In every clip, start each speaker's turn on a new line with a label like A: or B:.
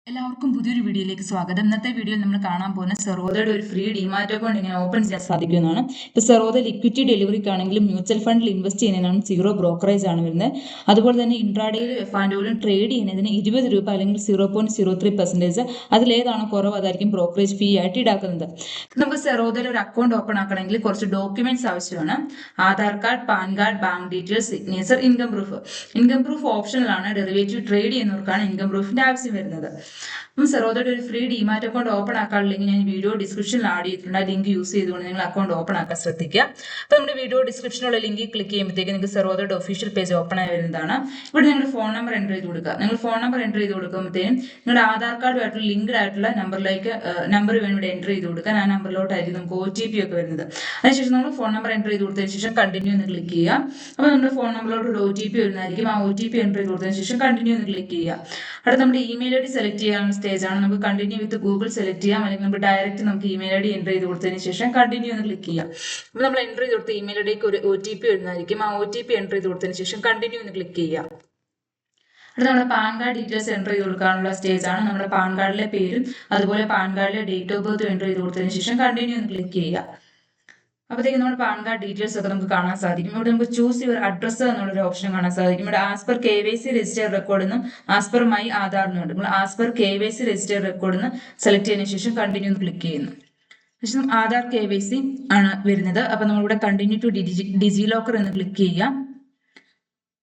A: എല്ലാവർക്കും പുതിയൊരു വീഡിയോയിലേക്ക് സ്വാഗതം. ഇന്നത്തെ വീഡിയോയിൽ നമ്മൾ കാണാൻ പോകുന്ന സെറോദയുടെ ഒരു ഫ്രീ ഡിമാറ്റ് അക്കൗണ്ട് എങ്ങനെ ഓപ്പൺ ചെയ്യാൻ സാധിക്കുന്നതാണ്. ഇപ്പോൾ സെറോദ ലിക്വിഡിറ്റി ഡെലിവറിക്കാണെങ്കിലും മ്യൂച്വൽ ഫണ്ടിൽ ഇൻവെസ്റ്റ് ചെയ്യുന്നതിനാണ് 0 ബ്രോക്കറേജ് ആണ് വരുന്നത്. അതുപോലെ തന്നെ ഇൻട്രാഡേയിൽ എഫ്&ഓയിലും ട്രേഡ് ചെയ്യുന്നതിന് 20 രൂപ അല്ലെങ്കിൽ 0.03%. അതിലേതാണോ കുറവ് അതായിരിക്കും ബ്രോക്കറേജ് ഫീ ആയിട്ട് ഈടാക്കുന്നത്. നമുക്ക് സെറോദയിൽ ഒരു അക്കൗണ്ട് ഓപ്പൺ ആക്കണമെങ്കിൽ കുറച്ച് ഡോക്യുമെന്റ്സ് ആവശ്യമാണ്. Aadhaar card, PAN card, bank details, signature, income proof. Income proof ഓപ്ഷനിലാണ്. ഡെറിവേറ്റീവ് ട്രേഡ് ചെയ്യുന്നവർക്കാണ് ഇൻകം പ്രൂഫിന്റെ ആവശ്യം വരുന്നത്. സെറോദയുടെ ഒരു ഫ്രീ ഡിമാറ്റ് അക്കൗണ്ട് ഓപ്പൺ ആക്കാനുള്ള ലിങ്ക് ഞാൻ വീഡിയോ ഡിസ്ക്രിപ്ഷനിൽ ആഡ് ചെയ്തിട്ടുണ്ട്. ആ ലിങ്ക് യൂസ് ചെയ്തുകൊണ്ട് നിങ്ങൾ അക്കൗണ്ട് ഓപ്പൺ ആക്കാൻ ശ്രദ്ധിക്കുക. അപ്പോൾ നമ്മുടെ വീഡിയോ ഡിസ്ക്രിപ്ഷനിലുള്ള ലിങ്ക് ക്ലിക്ക് ചെയ്യുമ്പോഴത്തേക്ക് നിങ്ങൾക്ക് സെറോദയുടെ ഒഫീഷ്യൽ പേജ് ഓപ്പൺ ആയി വരുന്നതാണ്. ഇവിടെ നിങ്ങളുടെ ഫോൺ നമ്പർ എൻ്റർ ചെയ്ത് കൊടുക്കുക. നിങ്ങൾ ഫോൺ നമ്പർ എൻ്റർ ചെയ്ത് കൊടുക്കുമ്പോഴത്തേക്കും നിങ്ങളുടെ ആധാർ കാർഡുമായിട്ടുള്ള ലിങ്ക്ഡ് ആയിട്ടുള്ള നമ്പർ വേണം ഇവിടെ എൻ്റർ ചെയ്ത് കൊടുക്കാൻ. ആ നമ്പറിലോട്ടായിരിക്കും നമുക്ക് OTP ഒക്കെ വരുന്നത്. അതിനുശേഷം നമ്മൾ ഫോൺ നമ്പർ എൻ്റർ ചെയ്ത് കൊടുത്തതിന് ശേഷം കണ്ടിന്യൂ എന്ന് ക്ലിക്ക് ചെയ്യുക. അപ്പോൾ നമ്മുടെ ഫോൺ നമ്പറിലോട്ട് ഒരു OTP വരുന്നതായിരിക്കും. ആ OTP എൻ്റർ ചെയ്ത് കൊടുത്തതിന് ശേഷം കണ്ടിന്യൂ എന്ന് ക്ലിക്ക് ചെയ്യുക. അടുത്ത നമ്മുടെ ഇമെയിൽ ID സെലക്ട് ചെയ്യാനുള്ള സ്റ്റേജ് ആണ്. നമുക്ക് കണ്ടിന്യൂ വിത്ത് ഗൂഗിൾ സെലക്ട് ചെയ്യാം, അല്ലെങ്കിൽ നമുക്ക് ഡയറക്റ്റ് നമുക്ക് ഇമെയിൽ ID എൻ്റർ ചെയ്ത് കൊടുത്തതിന് ശേഷം കണ്ടിന്യൂ എന്ന് ക്ലിക്ക് ചെയ്യാം. അപ്പോൾ നമ്മൾ എൻ്റർ ചെയ്ത് കൊടുത്ത ഇമെയിൽ IDക്ക് ഒരു OTP വരുന്നതായിരിക്കും. ആ OTP എൻ്റർ ചെയ്ത് കൊടുത്തതിന് ശേഷം കണ്ടിന്യൂ എന്ന് ക്ലിക്ക് ചെയ്യാം. അടുത്ത നമ്മുടെ പാൻ കാർഡ് ഡീറ്റെയിൽസ് എൻ്റർ ചെയ്ത് കൊടുക്കാനുള്ള സ്റ്റേജ് ആണ്. നമ്മുടെ പാൻ കാർഡിലെ പേരും അതുപോലെ പാൻ കാർഡിലെ ഡേറ്റ് ഓഫ് ബർത്ത് എൻ്റർ ചെയ്ത് കൊടുത്തതിന് ശേഷം കണ്ടിന്യൂ എന്ന് ക്ലിക്ക് ചെയ്യുക. അപ്പോഴത്തേക്ക് നമ്മുടെ പാൻ കാർഡ് ഡീറ്റെയിൽസ് ഒക്കെ നമുക്ക് കാണാൻ സാധിക്കും. ഇവിടെ നമുക്ക് ചൂസ് യുവർ അഡ്രസ്സ് എന്നുള്ളൊരു ഓപ്ഷൻ കാണാൻ സാധിക്കും. ഇവിടെ as per KYC register record എന്നും ആസ് പെർ മൈ ആധാർ എന്നുണ്ട്. നമ്മൾ as per KYC register record എന്ന് സെലക്ട് ചെയ്തതിനു ശേഷം കണ്ടിന്യൂ എന്ന് ക്ലിക്ക് ചെയ്യുന്നു. ശേഷം ആധാർ KYC ആണ് വരുന്നത്. അപ്പൊ നമ്മളിവിടെ കണ്ടിന്യൂ ടു ഡിജി ലോക്കർ എന്ന് ക്ലിക്ക് ചെയ്യാം.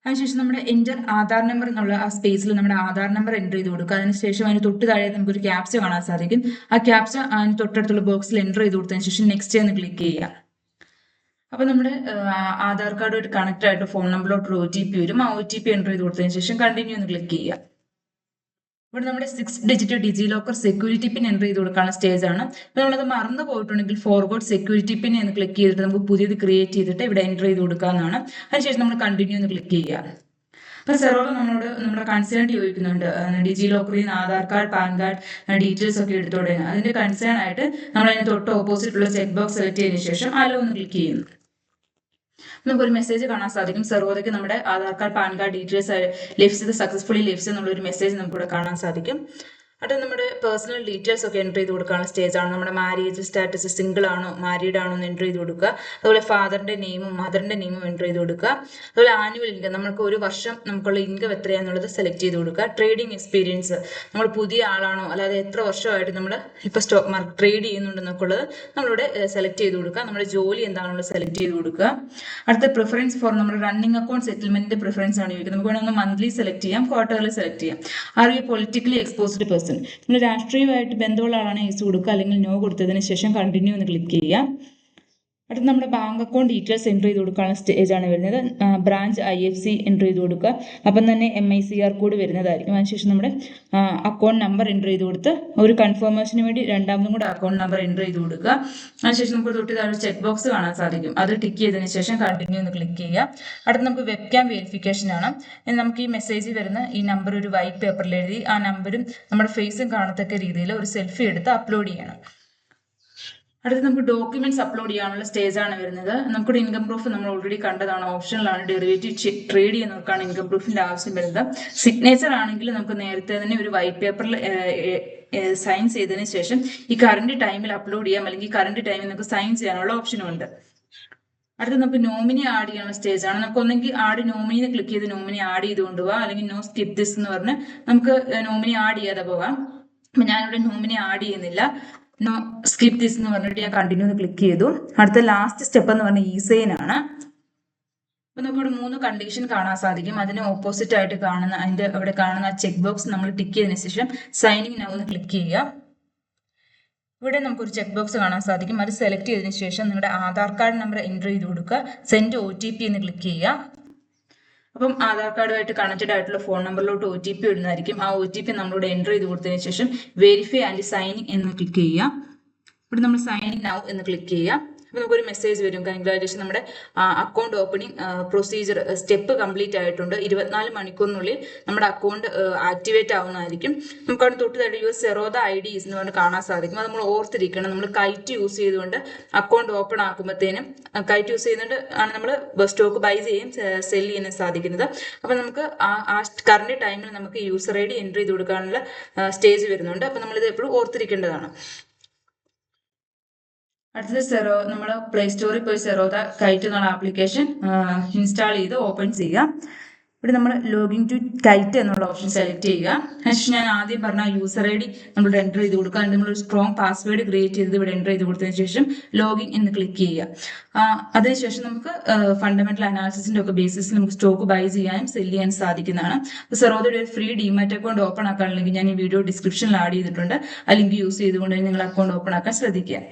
A: അതിനുശേഷം നമ്മുടെ എൻ്റർ ആധാർ നമ്പർ എന്നുള്ള ആ സ്പേസിൽ നമ്മുടെ ആധാർ നമ്പർ എൻ്റർ ചെയ്ത് കൊടുക്കുക. അതിനുശേഷം അതിന് തൊട്ട് താഴെ നമുക്കൊരു ക്യാപ്ച കാണാൻ സാധിക്കും. ആ ക്യാപ്ച അതിന് തൊട്ടടുത്തുള്ള ബോക്സിൽ എൻ്റർ ചെയ്ത് കൊടുത്തതിന് ശേഷം നെക്സ്റ്റ് എന്ന് ക്ലിക്ക് ചെയ്യുക. അപ്പോൾ നമ്മുടെ ആധാർ കാർഡുമായിട്ട് കണക്ട് ആയിട്ട് ഫോൺ നമ്പറിലോട്ട് ഒരു OTP വരും. ആ OTP എൻ്റർ ചെയ്ത് കൊടുത്തതിന് ശേഷം കണ്ടിന്യൂ എന്ന് ക്ലിക്ക് ചെയ്യുക. ഇവിടെ നമ്മുടെ 6 ഡിജിറ്റ് ഡിജി ലോക്കർ സെക്യൂരിറ്റി പിൻ എൻ്റർ ചെയ്ത് കൊടുക്കാനുള്ള സ്റ്റേജ് ആണ്. അപ്പോൾ നമ്മളത് മറന്നു പോയിട്ടുണ്ടെങ്കിൽ ഫോർവേഡ് സെക്യൂരിറ്റി പിൻ എന്ന് ക്ലിക്ക് ചെയ്തിട്ട് നമുക്ക് പുതിയത് ക്രിയേറ്റ് ചെയ്തിട്ട് ഇവിടെ എൻ്റർ ചെയ്ത് കൊടുക്കാവുന്നതാണ്. അതിനുശേഷം നമ്മൾ കണ്ടിന്യൂ എന്ന് ക്ലിക്ക് ചെയ്യുക. അപ്പോൾ സെർവർ നമ്മളോട് നമ്മുടെ കൺസേൺ ചോദിക്കുന്നുണ്ട്. ഡിജി ലോക്കറിൽ നിന്ന് Aadhaar card, PAN card details ഒക്കെ എടുത്തോടെ. അതിന്റെ കൺസേൺ ആയിട്ട് നമ്മൾ അതിന് തൊട്ട് ഓപ്പോസിറ്റ് ഉള്ള ചെക്ക് ബോക്സ് സെലക്ട് ചെയ്തതിനു ശേഷം അലോ എന്ന് ക്ലിക്ക് ചെയ്യുന്നു. നമുക്കൊരു മെസ്സേജ് കാണാൻ സാധിക്കും. സെർവറിലേക്ക് നമ്മുടെ Aadhaar card, PAN card details ലഭിച്ചത്, സക്സസ്ഫുള്ളി ലഭിച്ചത് എന്നുള്ളൊരു മെസ്സേജ് നമുക്കിവിടെ കാണാൻ സാധിക്കും. അടുത്ത നമ്മുടെ പേഴ്സണൽ ഡീറ്റെയിൽസ് ഒക്കെ എൻ്റർ ചെയ്ത് കൊടുക്കാനുള്ള സ്റ്റേജ് ആണ്. നമ്മുടെ മാരേജ് സ്റ്റാറ്റസ്, സിംഗിൾ ആണോ മാരീഡ് ആണോ എന്ന് എൻ്റർ ചെയ്ത് കൊടുക്കുക. അതുപോലെ ഫാദറിന്റെ നെയിമും മദറിന്റെ നെയിമും എൻ്റർ ചെയ്ത് കൊടുക്കുക. അതുപോലെ ആനുവൽ ഇൻകം, നമുക്ക് ഒരു വർഷം നമുക്കുള്ള ഇൻകം എത്രയാണെന്നുള്ളത് സെലക്ട് ചെയ്ത് കൊടുക്കുക. ട്രേഡിംഗ് എക്സ്പീരിയൻസ്, നമ്മൾ പുതിയ ആളാണോ അല്ലാതെ എത്ര വർഷമായിട്ട് നമ്മൾ ഇപ്പോൾ സ്റ്റോക്ക് മാർക്കറ്റ് ട്രേഡ് ചെയ്യുന്നുണ്ടെന്നൊക്കെ ഉള്ളത് നമ്മളിവിടെ സെലക്ട് ചെയ്ത് കൊടുക്കുക. നമ്മുടെ ജോലി എന്താണെന്നുള്ളത് സെലക്ട് ചെയ്ത് കൊടുക്കുക. അടുത്ത പ്രിഫറൻസ് ഫോർ നമ്മുടെ റണ്ണിംഗ് അക്കൗണ്ട് സെറ്റിൽമെന്റിന്റെ പ്രിഫറൻസ് ആണ് ചോദിക്കുന്നത്. നമുക്ക് വേണമെങ്കിൽ മന്ത്ലി സെലക്ട് ചെയ്യാം, ക്വാർട്ടർലി സെലക്ട് ചെയ്യാം. Are you politically exposed person, നമ്മൾ രാഷ്ട്രീയമായിട്ട് ബന്ധമുള്ള ആളാണ് യെസ് കൊടുക്കുക, അല്ലെങ്കിൽ നോ കൊടുത്തതിന് ശേഷം കണ്ടിന്യൂ എന്ന് ക്ലിക്ക് ചെയ്യാം. അടുത്ത് നമ്മുടെ ബാങ്ക് അക്കൗണ്ട് ഡീറ്റെയിൽസ് എൻ്റർ ചെയ്ത് കൊടുക്കാനുള്ള സ്റ്റേജ് ആണ് വരുന്നത്. ബ്രാഞ്ച് IFC എൻ്റർ ചെയ്ത് കൊടുക്കുക. അപ്പം തന്നെ MICR കോഡ് വരുന്നതായിരിക്കും. അതിനുശേഷം നമ്മുടെ അക്കൗണ്ട് നമ്പർ എൻ്റർ ചെയ്ത് കൊടുത്ത് ഒരു കൺഫർമേഷന് വേണ്ടി രണ്ടാമതും കൂടെ അക്കൗണ്ട് നമ്പർ എൻ്റർ ചെയ്ത് കൊടുക്കുക. അതിനുശേഷം നമുക്ക് തൊട്ട് താഴെ ചെക്ക് ബോക്സ് കാണാൻ സാധിക്കും. അത് ടിക്ക് ചെയ്തതിന് ശേഷം കണ്ടിന്യൂ എന്ന് ക്ലിക്ക് ചെയ്യുക. അടുത്ത് നമുക്ക് വെബ് ക്യാം വെരിഫിക്കേഷൻ ആണ്. നമുക്ക് ഈ മെസ്സേജ് വരുന്ന ഈ നമ്പർ ഒരു വൈറ്റ് പേപ്പറിൽ എഴുതി ആ നമ്പരും നമ്മുടെ ഫേസും കാണത്തക്ക രീതിയിൽ ഒരു സെൽഫി എടുത്ത് അപ്ലോഡ് ചെയ്യണം. അടുത്ത് നമുക്ക് ഡോക്യുമെന്റ്സ് അപ്ലോഡ് ചെയ്യാനുള്ള സ്റ്റേജ് ആണ് വരുന്നത്. നമുക്കൊരു ഇൻകം പ്രൂഫ് നമ്മൾ ഓൾറെഡി കണ്ടതാണ്. ഓപ്ഷനിലാണ്. ഡെറിവേറ്റീവ് ട്രേഡ് ചെയ്യുന്നവർക്കാണ് ഇൻകം പ്രൂഫിന്റെ ആവശ്യം വരുന്നത്. സിഗ്നേച്ചർ ആണെങ്കിൽ നമുക്ക് നേരത്തെ തന്നെ ഒരു വൈറ്റ് പേപ്പറിൽ സൈൻ ചെയ്തതിന് ശേഷം ഈ കറന്റ് ടൈമിൽ അപ്ലോഡ് ചെയ്യാം, അല്ലെങ്കിൽ കറന്റ് ടൈമിൽ നമുക്ക് സൈൻ ചെയ്യാനുള്ള ഓപ്ഷനും ഉണ്ട്. അടുത്ത് നമുക്ക് നോമിനി ആഡ് ചെയ്യാനുള്ള സ്റ്റേജ് ആണ്. നമുക്ക് ഒന്നെങ്കിൽ ആഡ് നോമിനി ക്ലിക്ക് ചെയ്ത് നോമിനി ആഡ് ചെയ്ത് കൊണ്ടുപോകാം, അല്ലെങ്കിൽ നോ സ്കിപ്പ് ദിസ് എന്ന് പറഞ്ഞ് നമുക്ക് നോമിനി ആഡ് ചെയ്യാതെ പോകാം. അപ്പം ഞാനിവിടെ നോമിനി ആഡ് ചെയ്യുന്നില്ല. നോ സ്കിപ്പ് ദിസ് എന്ന് പറഞ്ഞിട്ട് ഞാൻ കണ്ടിന്യൂ എന്ന് ക്ലിക്ക് ചെയ്തു. അടുത്ത ലാസ്റ്റ് സ്റ്റെപ്പ് എന്ന് പറഞ്ഞാൽ ഇസൈൻ ആണ്. അപ്പൊ നമുക്കിവിടെ 3 കണ്ടീഷൻ കാണാൻ സാധിക്കും. അതിന് ഓപ്പോസിറ്റ് ആയിട്ട് കാണുന്ന അതിന്റെ അവിടെ കാണുന്ന ചെക്ക് ബോക്സ് നമ്മൾ ടിക്ക് ചെയ്തതിനു ശേഷം സൈനിങ് നൗ എന്ന് ക്ലിക്ക് ചെയ്യുക. ഇവിടെ നമുക്കൊരു ചെക്ക് ബോക്സ് കാണാൻ സാധിക്കും. അത് സെലക്ട് ചെയ്തതിനു ശേഷം നിങ്ങളുടെ ആധാർ കാർഡ് നമ്പർ എൻ്റർ ചെയ്ത് കൊടുക്കുക. സെൻഡ് OTP എന്ന് ക്ലിക്ക് ചെയ്യുക. അപ്പം ആധാർ കാർഡുമായിട്ട് കണക്റ്റഡ് ആയിട്ടുള്ള ഫോൺ നമ്പറിലോട്ട് OTP ഇടുന്നതായിരിക്കും. ആ OTP നമ്മളിവിടെ എൻ്റർ ചെയ്ത് കൊടുത്തതിന് ശേഷം വെരിഫൈ ആൻഡ് സൈനിങ് എന്ന് ക്ലിക്ക് ചെയ്യുക. ഇവിടെ നമ്മൾ സൈനിങ് നൗ എന്ന് ക്ലിക്ക് ചെയ്യുക. അപ്പോൾ നമുക്കൊരു മെസ്സേജ് വരും, കൺഗ്രാജുലേഷൻ, നമ്മുടെ account opening procedure step complete ആയിട്ടുണ്ട്, 24 മണിക്കൂറിനുള്ളിൽ നമ്മുടെ അക്കൗണ്ട് ആക്ടിവേറ്റ് ആവുന്നതായിരിക്കും. നമുക്ക് അവിടെ തൊട്ട് തടി സെറോദ IDs എന്ന് പറഞ്ഞ് കാണാൻ സാധിക്കും. അത് നമ്മൾ ഓർത്തിരിക്കണം. നമ്മൾ കൈറ്റ് യൂസ് ചെയ്തുകൊണ്ട് അക്കൗണ്ട് ഓപ്പൺ ആക്കുമ്പോഴത്തേനും കൈറ്റ് യൂസ് ചെയ്യുന്നുണ്ട് ആണ് നമ്മൾ സ്റ്റോക്ക് ബൈ ചെയ്യുകയും സെല് ചെയ്യാനും സാധിക്കുന്നത്. അപ്പം നമുക്ക് ആ കറണ്ട് ടൈമിൽ നമുക്ക് യൂസർ ID എൻട്രി ചെയ്ത് കൊടുക്കാനുള്ള സ്റ്റേജ് വരുന്നുണ്ട്. അപ്പം നമ്മളിത് എപ്പോഴും ഓർത്തിരിക്കേണ്ടതാണ്. അടുത്തത് നമ്മൾ പ്ലേ സ്റ്റോറിൽ പോയി സെറോദ കൈറ്റ് എന്നുള്ള ആപ്ലിക്കേഷൻ ഇൻസ്റ്റാൾ ചെയ്ത് ഓപ്പൺ ചെയ്യുക. ഇവിടെ നമ്മൾ ലോഗിൻ ടു കൈറ്റ് എന്നുള്ള ഓപ്ഷൻ സെലക്ട് ചെയ്യുക. പക്ഷേ ഞാൻ ആദ്യം പറഞ്ഞ യൂസർ ID നമ്മൾ എൻ്റർ ചെയ്ത് കൊടുക്കുക. അതിന് നമ്മളൊരു സ്ട്രോങ് പാസ്വേഡ് ക്രിയേറ്റ് ചെയ്ത് ഇവിടെ എൻ്റർ ചെയ്ത് കൊടുത്തതിന് ശേഷം ലോഗിൻ എന്ന് ക്ലിക്ക് ചെയ്യുക. അതിനുശേഷം നമുക്ക് ഫണ്ടമെന്റൽ അനാലിസിസിന്റെ ഒക്കെ ബേസിസിൽ നമുക്ക് സ്റ്റോക്ക് ബൈ ചെയ്യാനും സെല് ചെയ്യാനും സാധിക്കുന്നതാണ്. അപ്പോൾ സെറോദയുടെ ഒരു ഫ്രീ ഡിമാറ്റ് അക്കൗണ്ട് ഓപ്പൺ ആക്കാനുള്ള ലിങ്ക് ഞാൻ ഈ വീഡിയോ ഡിസ്ക്രിപ്ഷനിൽ ആഡ് ചെയ്തിട്ടുണ്ട്. ആ ലിങ്ക് യൂസ് ചെയ്തുകൊണ്ട് നിങ്ങൾ അക്കൗണ്ട് ഓപ്പൺ ആക്കാൻ ശ്രദ്ധിക്കുക.